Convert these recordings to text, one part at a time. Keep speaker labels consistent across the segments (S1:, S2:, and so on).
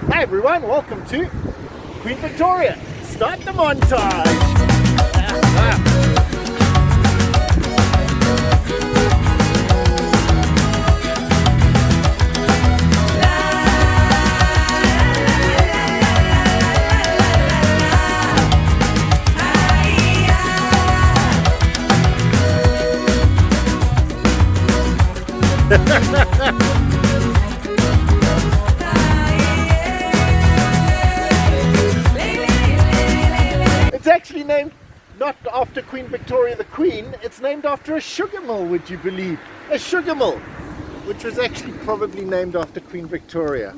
S1: Hi everyone, welcome to Queen Victoria. Start the montage. It's actually named not after Queen Victoria the Queen, it's named after a sugar mill, would you believe? A sugar mill, which was actually probably named after Queen Victoria.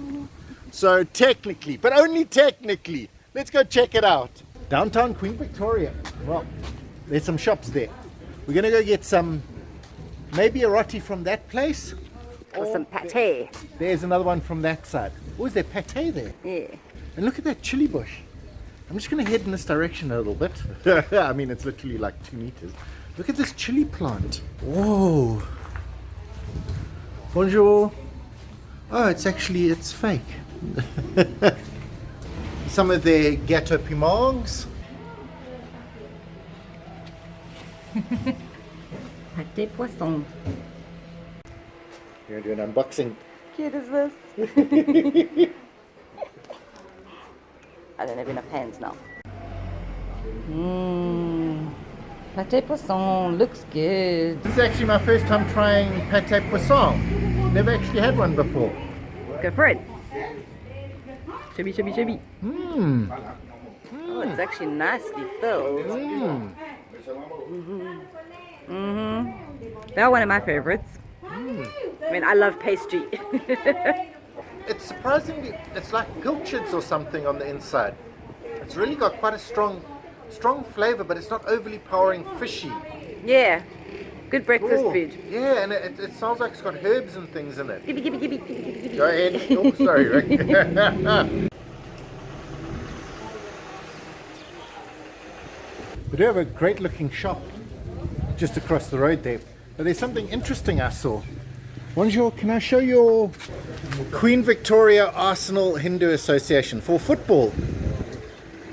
S1: So technically, but only technically, let's go check it out. Downtown Queen Victoria. Well, there's some shops there. We're gonna go get some, maybe a roti from that place.
S2: Or some pate.
S1: There's another one from that side. Oh, is there pate there?
S2: Yeah.
S1: And look at that chili bush. I'm just going to head in this direction a little bit. I mean, it's literally like 2 meters. Look at this chili plant. Whoa. Bonjour. Oh, it's fake. Some of their gâteaux pimengs.
S2: Pate poisson.
S1: You're going to do an unboxing.
S2: Cute is this? I don't have enough hands now. Pate poisson looks good.
S1: This is actually my first time trying pate poisson. Never actually had one before.
S2: Go for it. Chubby, chubby, chubby. Oh, it's actually nicely filled. They're one of my favorites. I mean, I love pastry.
S1: It's surprisingly, it's like pilchards or something on the inside. It's really got quite a strong flavor, but it's not overly powering fishy.
S2: Yeah, good breakfast
S1: Ooh,
S2: food.
S1: yeah, and it sounds like it's got herbs and things in it.
S2: Gibby, gibby, gibby, gibby, gibby, gibby.
S1: Go ahead. Oh, sorry, Rick. We do have a great looking shop just across the road there. But there's something interesting I saw. Bonjour, can I show your Queen Victoria Arsenal Hindu Association for football?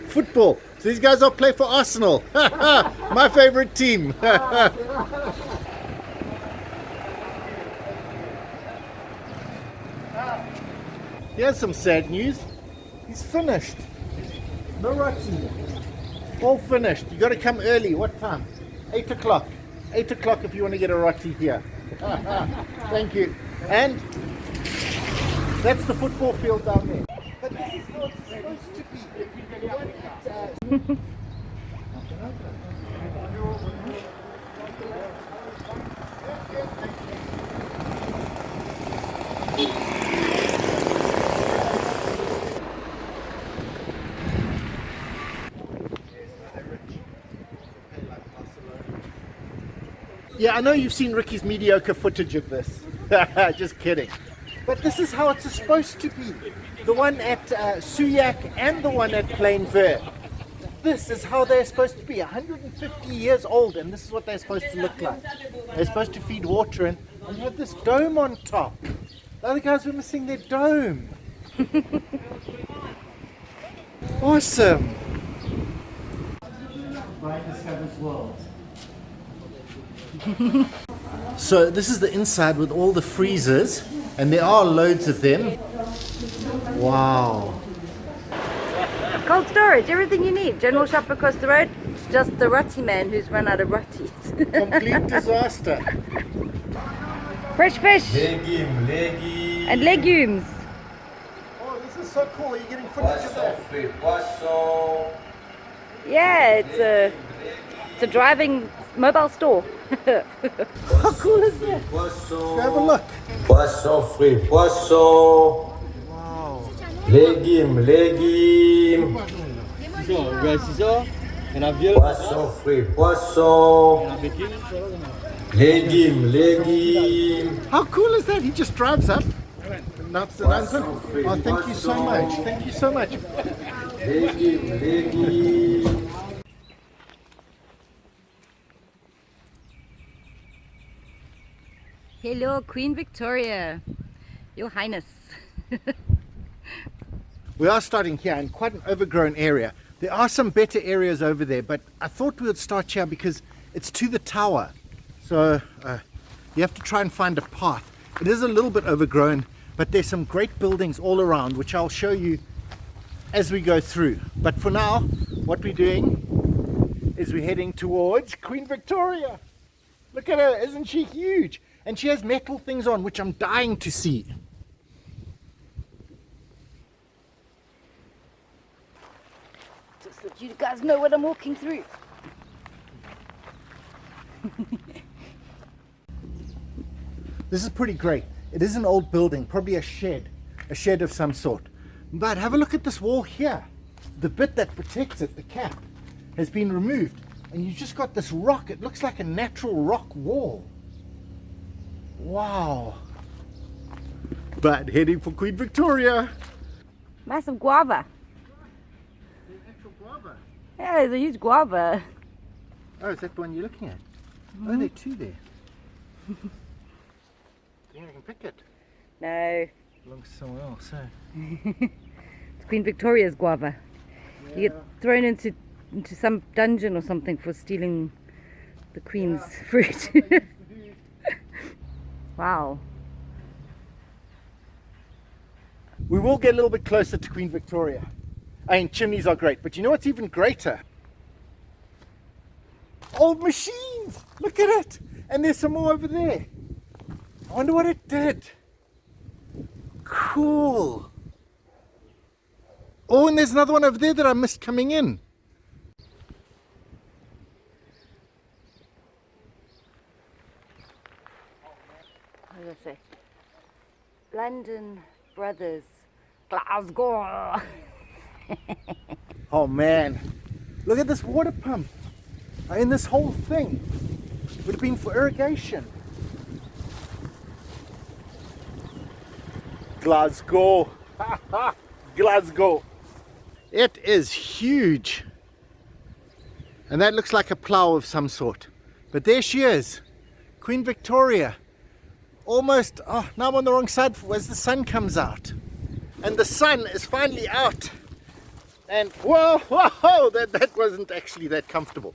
S1: Football. So these guys all play for Arsenal. My favorite team. Here's some sad news. He's finished. No roti. All finished. You got to come early. What time? 8 o'clock. 8 o'clock if you want to get a roti here. Thank you. And that's the football field down there. But this is how it's supposed to be. Yeah, I know you've seen Ricky's mediocre footage of this. Just kidding. But this is how it's supposed to be. The one at Suyak and the one at Plain Ver. This is how they're supposed to be. 150 years old, and this is what they're supposed to look like. They're supposed to feed water in and have this dome on top. The other guys were missing their dome. Awesome. Brian discovers world. So this is the inside with all the freezers, and there are loads of them. Wow.
S2: Cold storage, everything you need. General shop across the road. It's just the roti man who's run out of rotis.
S1: Complete disaster.
S2: Fresh fish
S3: Legume.
S2: and legumes.
S1: Oh, this is so cool. Are you getting footage of that?
S3: Poisson.
S2: Yeah, it's a driving mobile store.
S1: How cool is that?
S3: Poisson.
S1: Go have a look.
S3: Poisson frit. Poisson.
S1: Wow.
S3: Légumes. Poisson frit. Poisson. Légumes.
S1: How cool is that? He just drives up. Now it's announcement. Oh, thank you so much. Thank you so much.
S3: Légumes.
S2: Hello, Queen Victoria. Your Highness.
S1: We are starting here in quite an overgrown area. There are some better areas over there, but I thought we would start here because it's to the tower. So you have to try and find a path. It is a little bit overgrown, but there's some great buildings all around, which I'll show you as we go through. But for now, what we're doing is we're heading towards Queen Victoria. Look at her, isn't she huge? And she has metal things on, which I'm dying to see.
S2: Just so you guys know what I'm walking through.
S1: This is pretty great. It is an old building, probably a shed of some sort. But have a look at this wall here. The bit that protects it, the cap, has been removed. And you've just got this rock. It looks like a natural rock wall. Wow. But heading for Queen Victoria.
S2: Massive guava.
S1: There's actual guava.
S2: Yeah, there's a huge guava.
S1: Oh, is that the one you're looking at? Oh, there are two there. Do you think I can pick it?
S2: No,
S1: Belongs to someone else, eh?
S2: it's Queen Victoria's guava.
S1: Yeah.
S2: You get thrown into some dungeon or something for stealing the Queen's fruit. Wow.
S1: We will get a little bit closer to Queen Victoria. I mean, chimneys are great, but you know what's even greater? Old machines! Look at it! And there's some more over there. I wonder what it did. Cool. Oh, and there's another one over there that I missed coming in.
S2: What did I say? London Brothers, Glasgow.
S1: Oh man, look at this water pump. I mean, this whole thing would have been for irrigation. Glasgow. Glasgow. It is huge. And that looks like a plow of some sort. But there she is, Queen Victoria. Almost, oh, now I'm on the wrong side as the sun comes out. And the sun is finally out. And whoa, whoa, that wasn't actually that comfortable.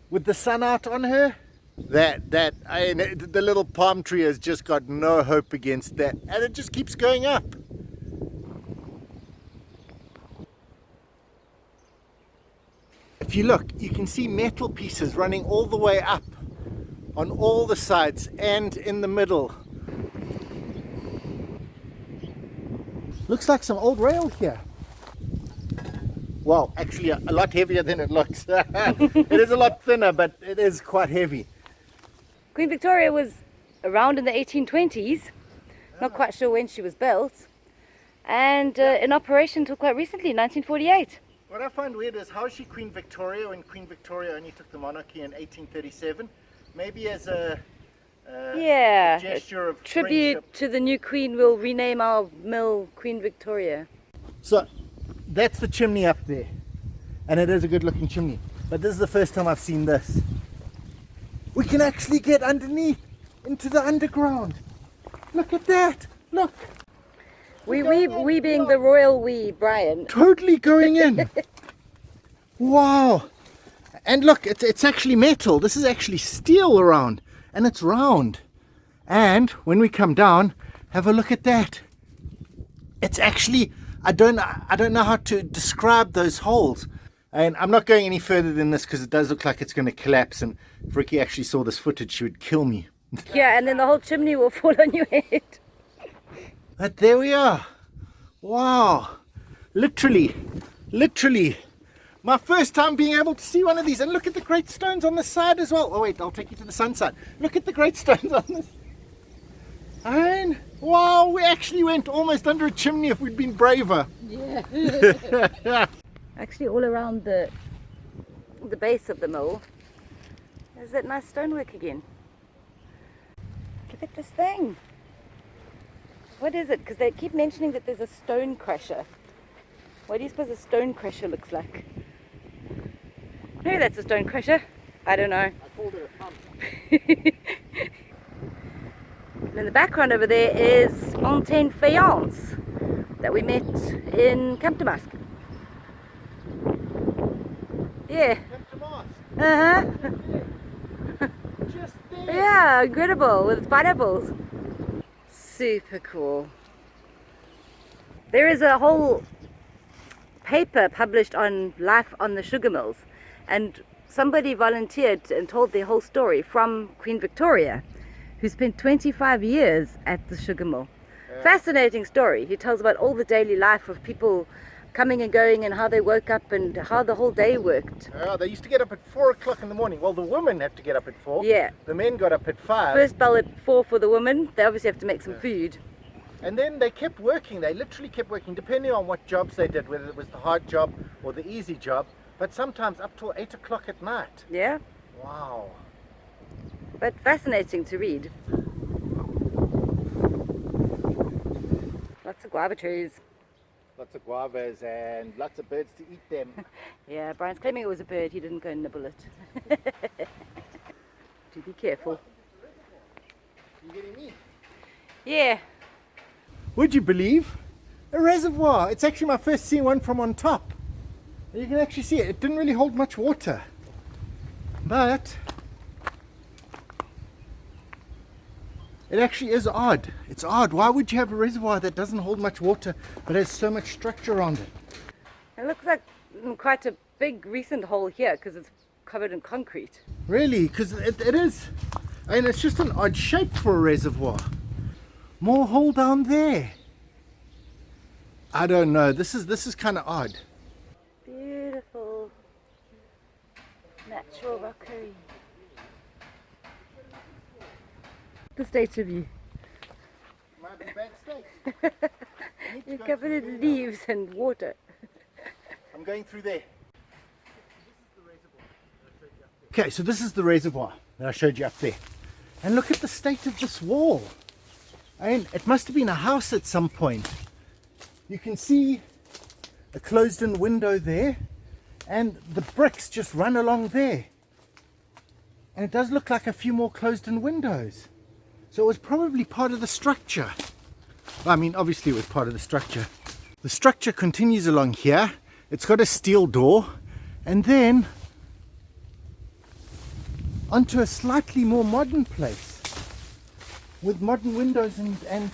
S1: With the sun out on her, I mean, the little palm tree has just got no hope against that. And it just keeps going up. If you look, you can see metal pieces running all the way up on all the sides and in the middle. Looks like some old rail here. Well, actually a lot heavier than it looks. It is a lot thinner, but it is quite heavy.
S2: Queen Victoria was around in the 1820s. Not quite sure when she was built. And in operation till quite recently, 1948.
S1: What I find weird is how is she Queen Victoria when Queen Victoria only took the monarchy in 1837? Maybe as a gesture of
S2: tribute
S1: friendship.
S2: to the new queen, we'll rename our mill Queen Victoria.
S1: So that's the chimney up there, and it is a good looking chimney, but this is the first time I've seen this. We can actually get underneath into the underground. Look at that. Look,
S2: We being the royal we, Brian.
S1: totally going in. Wow. And look, it's actually metal. This is actually steel around, and it's round. And when we come down, have a look at that. It's actually, I don't know how to describe those holes. And I'm not going any further than this because it does look like it's going to collapse. And if Ricky actually saw this footage, she would kill me.
S2: Yeah, and then the whole chimney will fall on your head.
S1: But there we are. Wow. Literally. My first time being able to see one of these. And look at the great stones on the side as well. Oh wait, I'll take you to the sun side. Look at the great stones on this. And wow, we actually went almost under a chimney if we'd been braver.
S2: Yeah. Actually, all around the base of the mill, there's that nice stonework again. Look at this thing. What is it? Because they keep mentioning that there's a stone crusher. What do you suppose a stone crusher looks like? Maybe that's a stone crusher. I don't know.
S1: I called it a pump.
S2: And in the background over there is Montaigne Fayence, that we met in Camp Damask. Yeah. Uh-huh.
S1: Just there.
S2: Yeah, incredible, with pineapples. Super cool. There is a whole paper published on life on the sugar mills, and somebody volunteered and told their whole story from Queen Victoria, who spent 25 years at the sugar mill.
S1: Yeah.
S2: Fascinating story. He tells about all the daily life of people coming and going and how they woke up and how the whole day worked.
S1: They used to get up at 4 o'clock in the morning. Well, the women had to get up at 4.
S2: Yeah.
S1: The men got up at 5.
S2: First bell at 4 for the women. They obviously have to make some food.
S1: And then they kept working. They literally kept working, depending on what jobs they did, whether it was the hard job or the easy job. But sometimes up till 8 o'clock at night.
S2: Yeah.
S1: Wow.
S2: But fascinating to read. Lots of guava trees.
S1: Lots of guavas and lots of birds to eat them.
S2: Yeah, Brian's claiming it was a bird. He didn't go and nibble it. To be careful.
S1: You getting me?
S2: Yeah.
S1: Would you believe? A reservoir. It's actually my first seeing one from on top. You can actually see it. It didn't really hold much water. But it actually is odd. It's odd. Why would you have a reservoir that doesn't hold much water but has so much structure around it?
S2: It looks like quite a big recent hole here because it's covered in concrete.
S1: Really? Because it is. I mean, it's just an odd shape for a reservoir. More hole down there. I don't know. This is kind of odd.
S2: Beautiful natural rockery. The state of you.
S1: Might be bad state.
S2: You're covered in leaves and water.
S1: I'm going through there. Okay, so this is the reservoir that I showed you up there. And look at the state of this wall. I mean, it must have been a house at some point. You can see a closed-in window there, and the bricks just run along there. And it does look like a few more closed-in windows. So it was probably part of the structure. I mean, obviously it was part of the structure. The structure continues along here. It's got a steel door, and then onto a slightly more modern place with modern windows and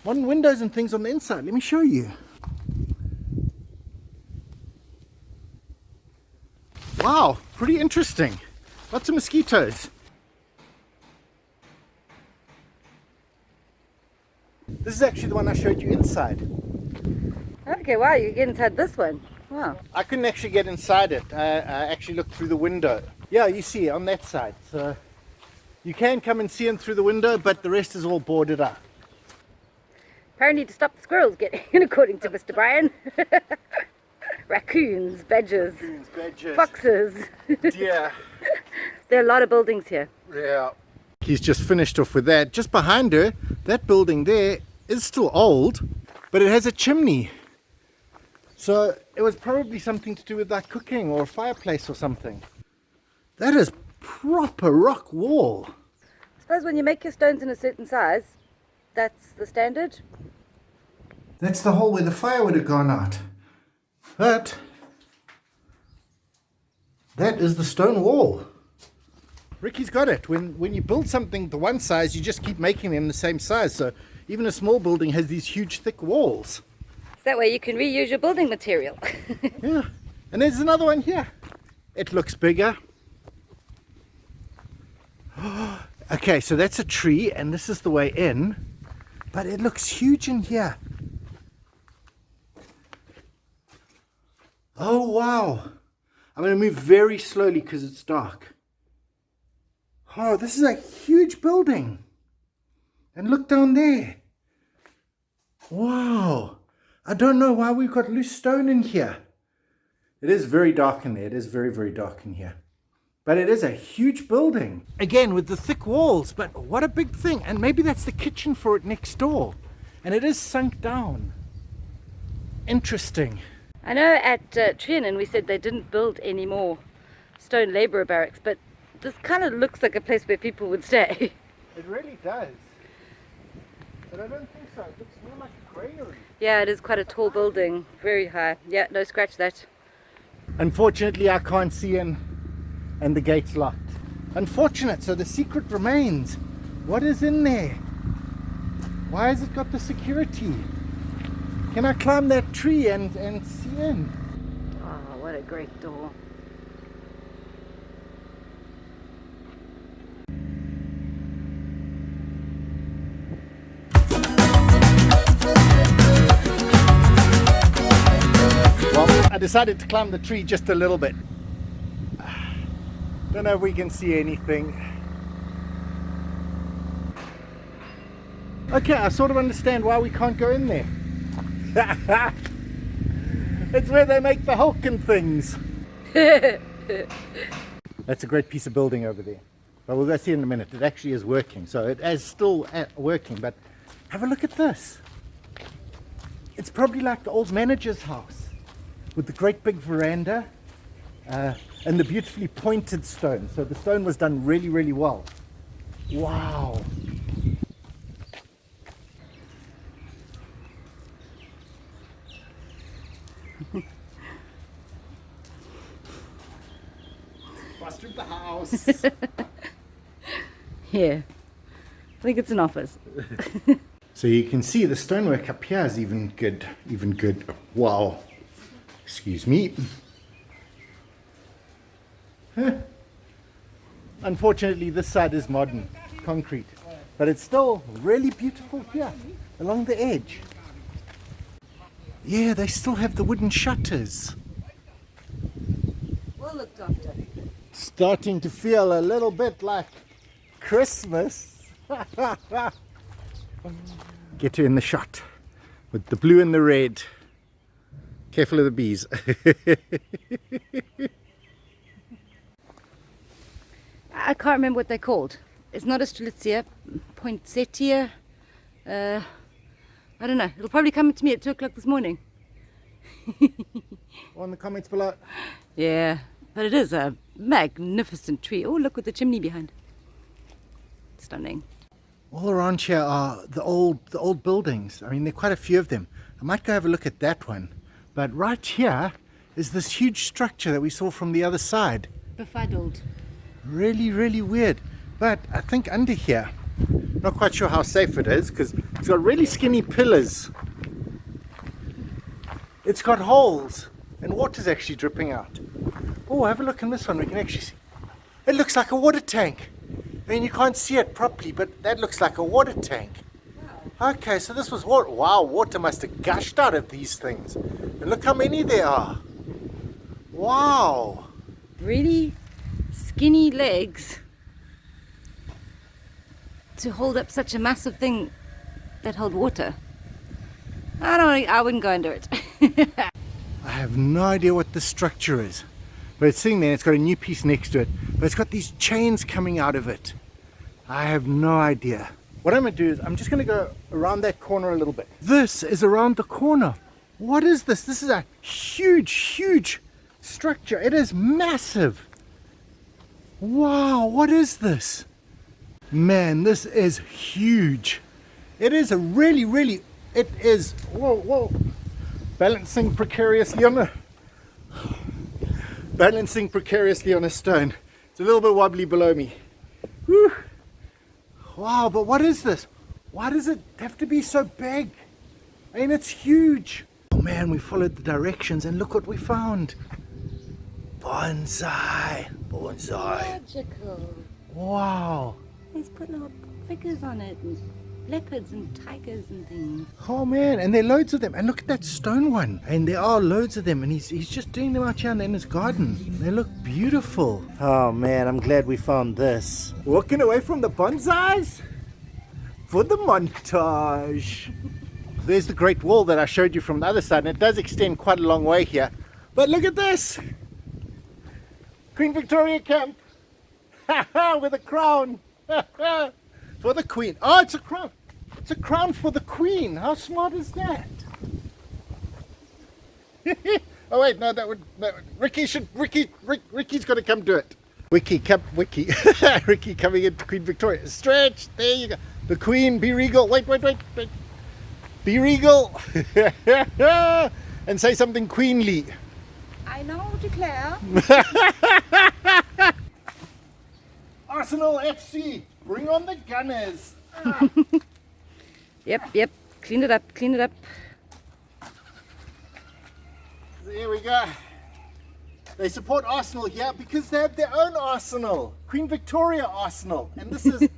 S1: modern windows and things on the inside. Let me show you. Wow, pretty interesting. Lots of mosquitoes. This is actually the one I showed you inside.
S2: Okay, wow, you get inside this one. Wow.
S1: I couldn't actually get inside it. I actually looked through the window. Yeah, you see on that side. So you can come and see in through the window, but the rest is all boarded up.
S2: Apparently to stop the squirrels getting in, according to Mr. Brian. Raccoons, badgers, foxes.
S1: Deer.
S2: There are a lot of buildings here.
S1: Yeah. He's just finished off with that. Just behind her, that building there is still old, but it has a chimney. So it was probably something to do with like cooking or a fireplace or something. That is proper rock wall.
S2: I suppose when you make your stones in a certain size, that's the standard.
S1: That's the hole where the fire would have gone out. But that is the stone wall. Ricky's got it. When you build something the one size, you just keep making them the same size. So even a small building has these huge thick walls.
S2: That way you can reuse your building material.
S1: Yeah. And there's another one here. It looks bigger. Okay, so that's a tree and this is the way in. But it looks huge in here. Oh wow. I'm going to move very slowly because it's dark. Oh, this is a huge building. And look down there. Wow. I don't know why we've got loose stone in here. It is very dark in there. It is very, very dark in here. But it is a huge building. Again, with the thick walls. But what a big thing. And maybe that's the kitchen for it next door. And it is sunk down. Interesting.
S2: I know at Trianon we said they didn't build any more stone labourer barracks, but this kind of looks like a place where people would stay.
S1: It really does. But I don't think so. It looks more like a granary.
S2: Yeah, it is quite a tall building, very high. Yeah, no, scratch that.
S1: Unfortunately, I can't see in, and the gate's locked. Unfortunate, so the secret remains. What is in there? Why has it got the security? Can I climb that tree and see in?
S2: Oh, what a great door.
S1: Well, I decided to climb the tree just a little bit. Don't know if we can see anything. Okay, I sort of understand why we can't go in there. It's where they make the Hulk and things. That's a great piece of building over there. But we'll go see in a minute. It actually is working. So it is still working. But have a look at this. It's probably like the old manager's house with the great big veranda and the beautifully pointed stone. So the stone was done really, really well. Wow. Buster of the house.
S2: Yeah, I think it's an office.
S1: So you can see the stonework up here is even good. Wow. Excuse me. Huh. Unfortunately, this side is modern, concrete. But it's still really beautiful here, along the edge. Yeah, they still have the wooden shutters.
S2: Well looked after.
S1: Starting to feel a little bit like Christmas. Get her in the shot with the blue and the red. Careful of the bees.
S2: I can't remember what they're called. It's not a strelitzia, poinsettia. I don't know. It'll probably come to me at 2 o'clock this morning.
S1: Or in the comments below.
S2: Yeah, but it is a magnificent tree. Oh, look with the chimney behind. Stunning.
S1: All around here are the old buildings. I mean, there are quite a few of them. I might go have a look at that one. But right here is this huge structure that we saw from the other side.
S2: Befuddled.
S1: Really, really weird. But I think under here, not quite sure how safe it is because it's got really skinny pillars. It's got holes and water's actually dripping out. Oh, have a look in this one. We can actually see. It looks like a water tank. I mean, you can't see it properly, but that looks like a water tank. Okay, so this was water. Wow, water must have gushed out of these things. And look how many there are. Wow.
S2: Really skinny legs to hold up such a massive thing that held water. I wouldn't go under it.
S1: I have no idea what the structure is. But it's sitting there, it's got a new piece next to it. But it's got these chains coming out of it. I have no idea. What I'm going to do is I'm just going to go around that corner a little bit. This is around the corner. What is this? This is a huge, huge structure. It is massive. Wow, what is this? Man, this is huge. It is a really, really, it is, whoa, balancing precariously on a stone. It's a little bit wobbly below me. Whew. Wow, but what is this? Why does it have to be so big? I mean, it's huge. Oh man, we followed the directions and look what we found. Bonsai.
S2: Magical.
S1: Wow.
S2: He's put little figures on it, and leopards and tigers and things.
S1: Oh man, and there are loads of them. And look at that stone one. And there are loads of them. And he's just doing them out here in his garden. They look beautiful. Oh man, I'm glad we found this. Walking away from the bonsais for the montage. There's the Great Wall that I showed you from the other side. And it does extend quite a long way here. But look at this. Queen Victoria Camp. With a crown. For the Queen. Oh, it's a crown. It's a crown for the Queen. How smart is that? Oh wait, no, Ricky's got to come do it. Ricky, Ricky coming into Queen Victoria. Stretch. There you go. The Queen, be regal. Wait. Be regal. And say something queenly.
S2: I know, declare.
S1: Arsenal FC, bring on the Gunners.
S2: Yep. Clean it up.
S1: There we go. They support Arsenal here because they have their own Arsenal, Queen Victoria Arsenal, and this is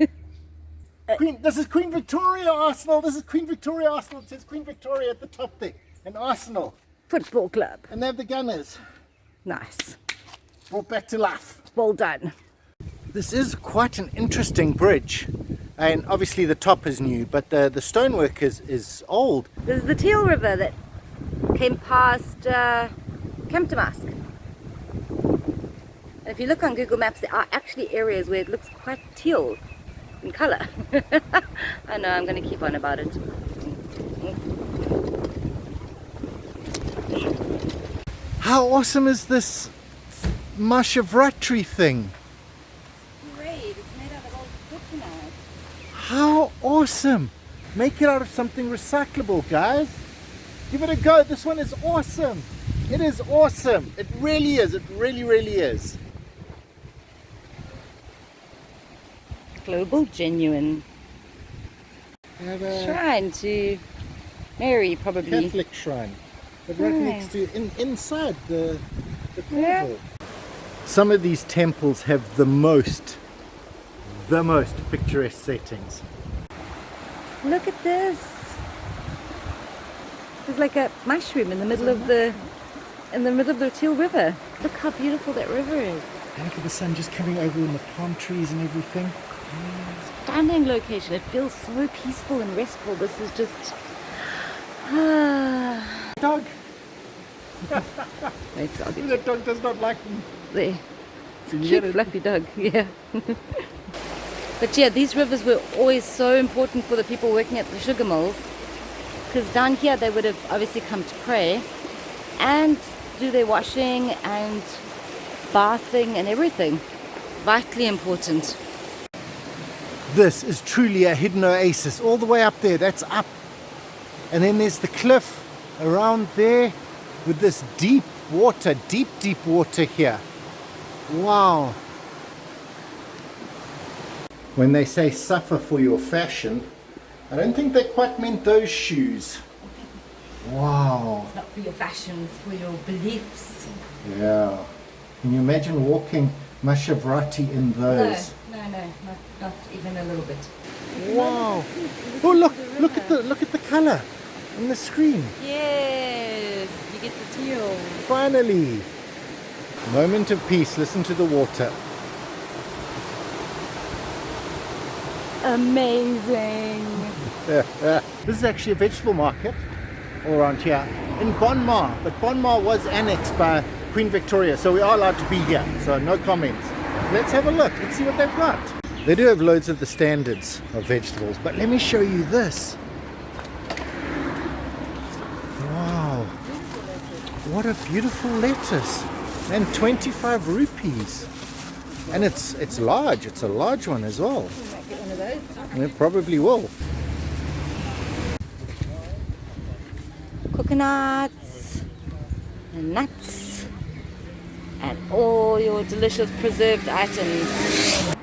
S1: Queen Victoria Arsenal. This is Queen Victoria Arsenal. It says Queen Victoria at the top there, and Arsenal.
S2: Football club.
S1: And they have the Gunners.
S2: Nice.
S1: Brought back to life.
S2: Well done.
S1: This is quite an interesting bridge, and obviously the top is new, but the stonework is old.
S2: This is the Teal River that came past Kemptemask. And if you look on Google Maps, there are actually areas where it looks quite teal in color. I know, I'm going to keep on about it.
S1: How awesome is this Mashavratri thing?
S2: Great, it's made out of old coconut.
S1: How awesome! Make it out of something recyclable, guys. Give it a go. This one is awesome. It is awesome. It really is. It really is.
S2: Global genuine. Shrine to Mary, probably.
S1: Catholic shrine. But right next to, inside the portal.
S2: Yeah.
S1: Some of these temples have the most picturesque settings.
S2: Look at this. There's like a mushroom in the middle of the Teal River. Look how beautiful that river is.
S1: And look at the sun just coming over in the palm trees and everything.
S2: Stunning location. It feels so peaceful and restful. This is just
S1: Dog.
S2: Wait, I'll get
S1: That dog does not like them.
S2: there.
S1: So you
S2: Cute
S1: get it.
S2: fluffy dog, yeah. But yeah, these rivers were always so important for the people working at the sugar mills, because down here they would have obviously come to pray and do their washing and bathing and everything. Vitally important.
S1: This is truly a hidden oasis. All the way up there, that's up. And then there's the cliff around there with this deep water, deep water here. Wow. When they say suffer for your fashion, I don't think they quite meant those shoes. Wow.
S2: It's not for your fashion, it's for your beliefs.
S1: Yeah. Can you imagine walking Mashavrati in those?
S2: No, not even a little bit.
S1: Wow. Oh, look at the color on the screen.
S2: Yes, you get the teal.
S1: Finally. Moment of peace. Listen to the water.
S2: Amazing.
S1: This is actually a vegetable market all around here in Bonmar, but Bonmar was annexed by Queen Victoria, so we are allowed to be here, so no comments. Let's have a look. Let's see what they've got. They do have loads of the standards of vegetables, but let me show you this. Wow. What a beautiful lettuce. And 25 rupees. And it's large. It's a large one as well.
S2: You might get one of those.
S1: It probably will.
S2: Coconuts and nuts and all your delicious preserved items.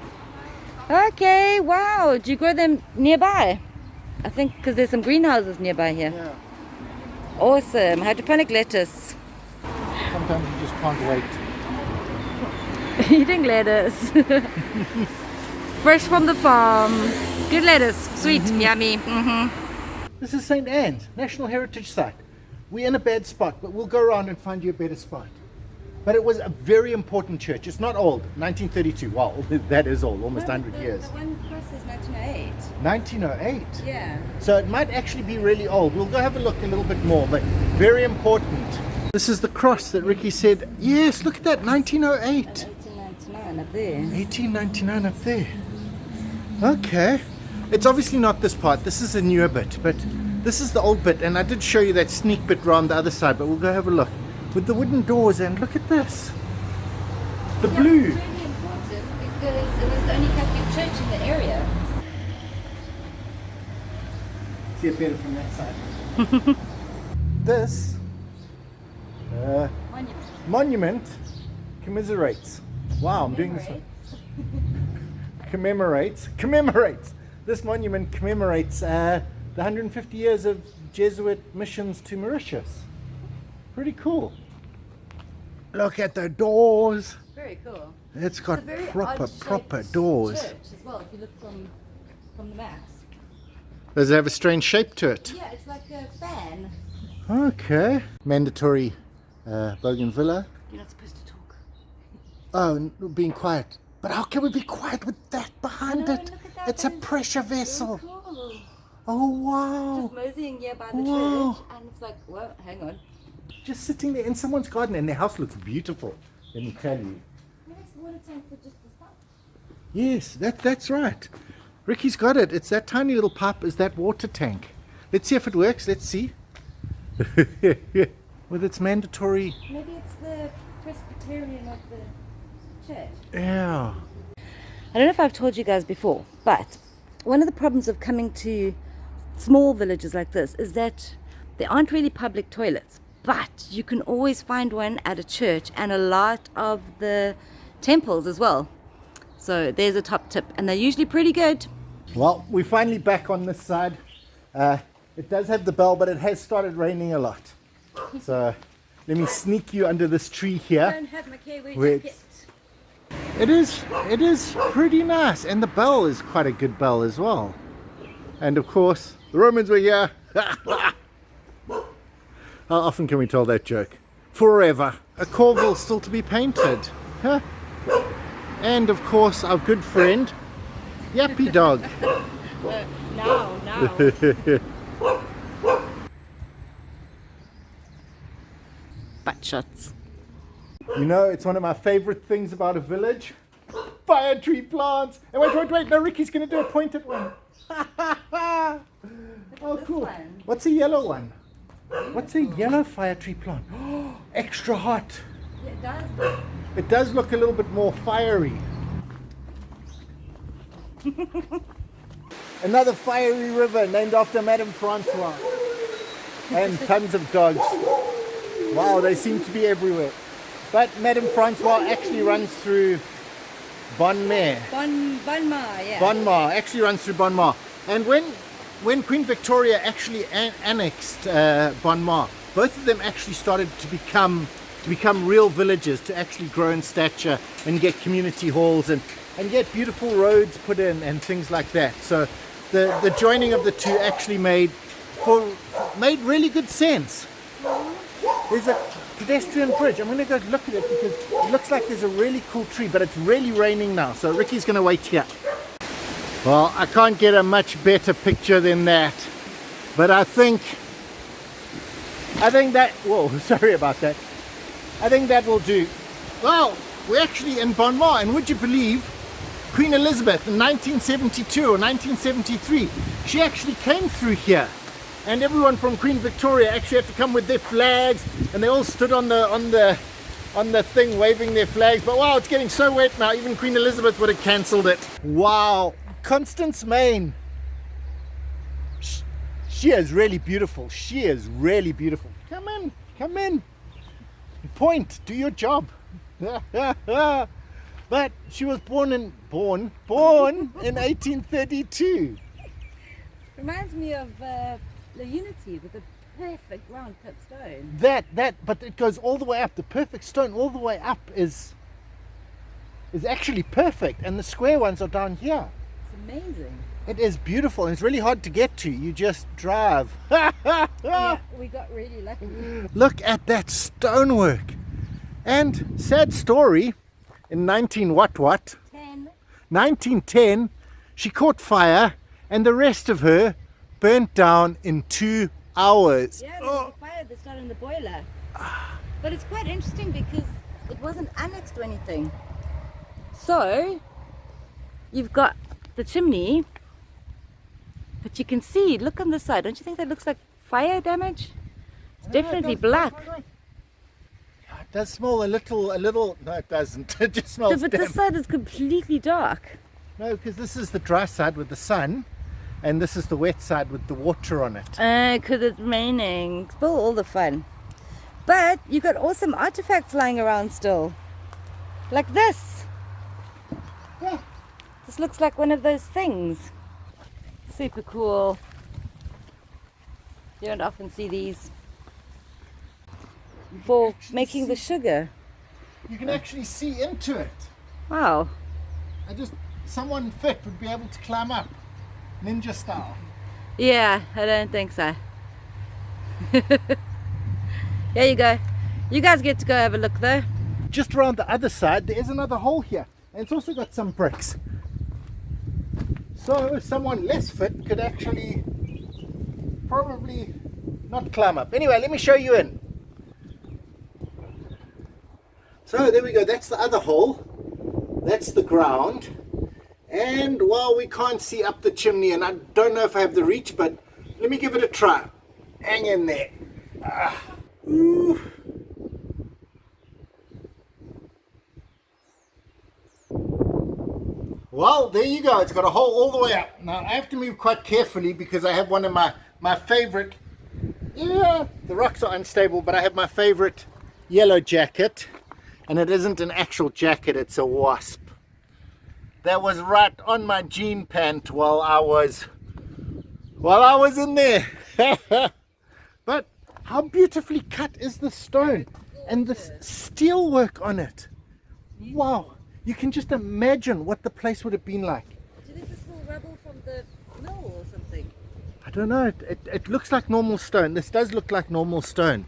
S2: Okay, wow. Do you grow them nearby? I think because there's some greenhouses nearby here.
S1: Yeah.
S2: Awesome. Hydroponic lettuce.
S1: Sometimes you just can't wait.
S2: Eating lettuce. Fresh from the farm. Good lettuce. Sweet, yummy.
S1: This is St. Anne's, National Heritage Site. We're in a bad spot, but we'll go around and find you a better spot. But it was a very important church. It's not old. 1932. Wow, that is old. Almost 100 years.
S2: The one across is 1908.
S1: 1908.
S2: Yeah.
S1: So it might actually be really old. We'll go have a look a little bit more, but very important. This is the cross that Ricky said. Yes, look at that. 1908.
S2: 1899 up there.
S1: 1899 up there. Okay. It's obviously not this part. This is a newer bit, but this is the old bit. And I did show you that sneak bit around the other side, but we'll go have a look. With the wooden doors, and look at this. The blue.
S2: It's really important because it was the only Catholic church in the area.
S1: see it better from that side. This monument commiserates. Wow, I'm doing this one. Commemorates. This monument commemorates the 150 years of Jesuit missions to Mauritius. Pretty cool. Look at the doors.
S2: Very cool.
S1: It's got
S2: It's a very
S1: proper
S2: odd-shaped
S1: doors.
S2: church as well, if you look from the maps.
S1: Does it have a strange shape to it?
S2: Yeah, it's like a fan.
S1: Okay. Mandatory bougainvillea.
S2: You're not supposed to talk.
S1: Oh, being quiet. But how can we be quiet with that behind
S2: No,
S1: it?
S2: look at that.
S1: It's a
S2: That is
S1: pressure
S2: so
S1: vessel.
S2: cool.
S1: Oh, wow.
S2: Just moseying here by the
S1: Wow.
S2: church, and it's like, well, hang on.
S1: Just sitting there in someone's garden, and their house looks beautiful. Let me tell you.
S2: Maybe it's the water tank for just the stuff.
S1: Yes, that's right. Ricky's got it. It's that tiny little pipe is that water tank. Let's see if it works. Let's see. With its mandatory.
S2: Maybe it's the Presbyterian of the church.
S1: Yeah.
S2: I don't know if I've told you guys before, but one of the problems of coming to small villages like this is that there aren't really public toilets, but you can always find one at a church and a lot of the temples as well. So there's a top tip, and they're usually pretty good.
S1: Well, we're finally back on this side. It does have the bell, but it has started raining a lot. So let me sneak you under this tree here.
S2: Don't have my Kiwi
S1: Wait.
S2: jacket.
S1: It is pretty nice, and the bell is quite a good bell as well. And of course, the Romans were here. How often can we tell that joke? Forever. A Corville still to be painted. Huh? And of course, our good friend, Yappy Dog.
S2: No. Butt shots.
S1: You know, it's one of my favorite things about a village. Fire tree plants. And wait. No, Ricky's going to do a pointed one. Oh,
S2: this
S1: cool.
S2: one.
S1: What's a yellow one? What's a yellow fire tree plant? Extra hot.
S2: Yeah, it does.
S1: It does look a little bit more fiery. Another fiery river named after Madame Francois. And tons of dogs. Wow, they seem to be everywhere. But Madame Francois actually runs through Bonmar.
S2: Bonmar, yeah.
S1: Bonmar actually runs through Bonmar. And when Queen Victoria actually annexed Bonmar, both of them actually started to become real villages, to actually grow in stature and get community halls and get beautiful roads put in and things like that. So the joining of the two actually made really good sense. There's a pedestrian bridge. I'm going to go look at it because it looks like there's a really cool tree, but it's really raining now, so Ricky's going to wait here. Well, I can't get a much better picture than that, but I think that, whoa, sorry about that. I think that will do. Well, we're actually in Bonmar, and would you believe Queen Elizabeth in 1972 or 1973, she actually came through here. And everyone from Queen Victoria actually had to come with their flags, and they all stood on the thing waving their flags. But wow, it's getting so wet now, even Queen Elizabeth would have cancelled it. Wow, Constance Main. She is really beautiful. She is really beautiful. Come in. Point, do your job. But she was born in 1832.
S2: Reminds me of the Unity with the perfect round cut stone.
S1: But it goes all the way up. The perfect stone all the way up is actually perfect, and the square ones are down here.
S2: It's amazing.
S1: It is beautiful, and it's really hard to get to. You just drive.
S2: Yeah, we got really lucky.
S1: Look at that stonework. And sad story, in 1910, she caught fire, and the rest of her burnt down in 2 hours.
S2: Yeah, there was a fire that started in the boiler. But it's quite interesting because it wasn't annexed or anything. So, you've got the chimney, but you can see, look on the side, don't you think that looks like fire damage? It's definitely black.
S1: It does smell a little, no it doesn't, it just smells
S2: But
S1: damp.
S2: this side is completely dark.
S1: No, because this is the dry side with the sun, and this is the wet side with the water on it.
S2: Because it's raining. Spoil all the fun. But you got awesome artifacts lying around still. Like this.
S1: Yeah.
S2: This looks like one of those things. Super cool. You don't often see these. For making the sugar.
S1: You can actually see into it.
S2: Wow.
S1: Someone fit would be able to climb up, ninja style.
S2: Yeah, I don't think so. There you go. You guys get to go have a look though.
S1: Just around the other side, there is another hole here, and it's also got some bricks. So someone less fit could actually probably not climb up. Anyway, let me show you in. So there we go, that's the other hole. That's the ground. And while we can't see up the chimney, and I don't know if I have the reach, but let me give it a try. Hang in there. Ooh. Well, there you go. It's got a hole all the way up. Now, I have to move quite carefully because I have one of my favorite... Yeah, the rocks are unstable, but I have my favorite yellow jacket. And it isn't an actual jacket, it's a wasp. That was right on my jean pant while I was in there. But how beautifully cut is the stone and the steel work on it. Wow, you can just imagine what the place would have been like.
S2: Do you think this is all rubble from the mill or something?
S1: I don't know, it looks like normal stone. This does look like normal stone.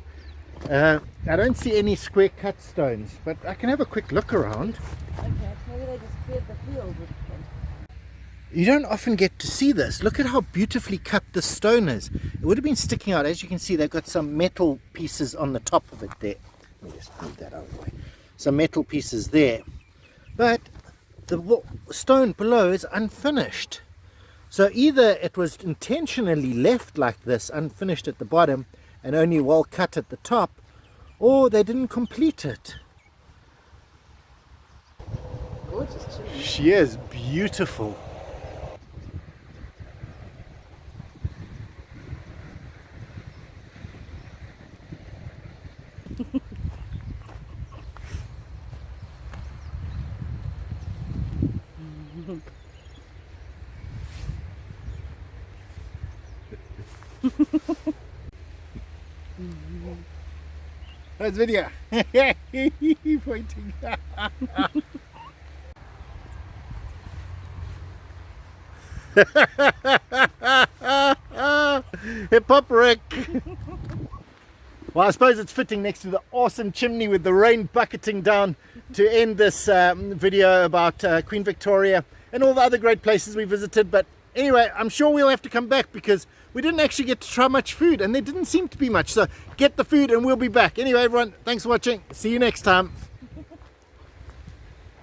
S1: I don't see any square cut stones, but I can have a quick look around.
S2: Okay, maybe they just cleared the field with them.
S1: You don't often get to see this. Look at how beautifully cut the stone is. It would have been sticking out. As you can see, they've got some metal pieces on the top of it there. Let me just move that out of the way. Some metal pieces there. But the stone below is unfinished. So either it was intentionally left like this, unfinished at the bottom, and only well cut at the top, or they didn't complete it.
S2: Gorgeous chimney.
S1: She is beautiful. That's video. Pointing. Hip hop wreck. Well, I suppose it's fitting next to the awesome chimney with the rain bucketing down to end this video about Queen Victoria and all the other great places we visited. But anyway, I'm sure we'll have to come back because we didn't actually get to try much food and there didn't seem to be much. So get the food and we'll be back. Anyway, everyone, thanks for watching. See you next time.